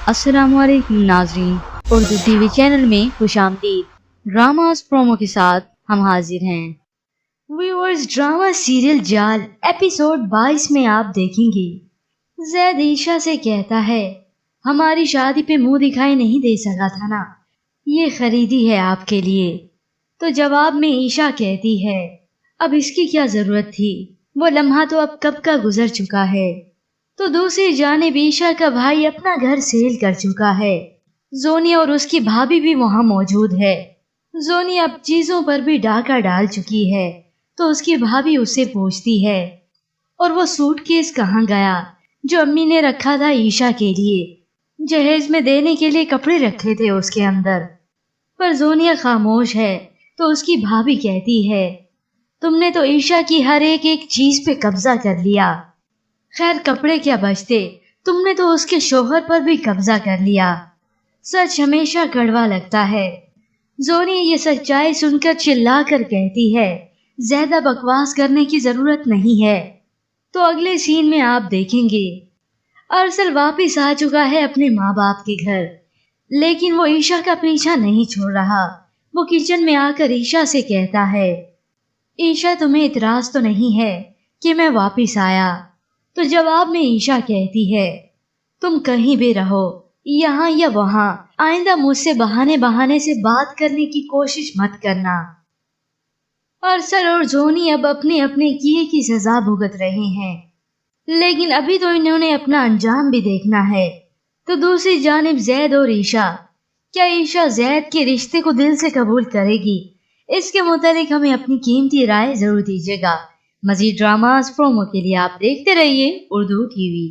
अस्सलाम वालेकुम नाज़रीन, उर्दू टीवी चैनल में खुशामदीद। ड्रामास प्रोमो के साथ हम हाजिर हैं। व्यूअर्स, ड्रामा सीरियल जाल एपिसोड 22 में आप देखेंगे जैद ईशा से कहता है, हमारी शादी पे मुंह दिखाई नहीं दे सका था ना, ये खरीदी है आपके लिए। तो जवाब में ईशा कहती है, अब इसकी क्या जरूरत थी, वो लम्हा तो अब कब का गुजर चुका है। तो दूसरी जानिब ईशा का भाई अपना घर सेल कर चुका है। जोनी और उसकी भाभी भी वहां मौजूद है। जोनी अब चीजों पर भी डाका डाल चुकी है, तो उसकी भाभी उससे पूछती है, और वो सूटकेस कहाँ गया जो अम्मी ने रखा था ईशा के लिए? जहेज में देने के लिए कपड़े रखे थे उसके अंदर। पर जोनिया खामोश है, तो उसकी भाभी कहती है, तुमने तो ईशा की हर एक चीज पे कब्जा कर लिया। खैर कपड़े क्या बचते, तुमने तो उसके शोहर पर भी कब्जा कर लिया। सच हमेशा कड़वा लगता है। जोनी ये सच्चाई सुनकर चिल्ला कर कहती है, ज्यादा बकवास करने की जरूरत नहीं है। तो अगले सीन में आप देखेंगे अरसल वापिस आ चुका है अपने माँ बाप के घर, लेकिन वो ईशा का पीछा नहीं छोड़ रहा। वो किचन में आकर ईशा से कहता है, ईशा तुम्हें इतराज तो नहीं है कि मैं वापिस आया? तो जवाब में ईशा कहती है, तुम कहीं भी रहो, यहाँ या वहाँ, आइंदा मुझसे बहाने बहाने से बात करने की कोशिश मत करना। अरसल और जोनी अब अपने अपने किए की सजा भुगत रहे हैं, लेकिन अभी तो इन्होंने अपना अंजाम भी देखना है। तो दूसरी जानिब जैद और ईशा, क्या ईशा जैद के रिश्ते को दिल से कबूल करेगी? इसके मुतालिक हमें अपनी कीमती राय जरूर दीजिएगा। मजीद ड्रामास प्रोमो के लिए आप देखते रहिए उर्दू टीवी।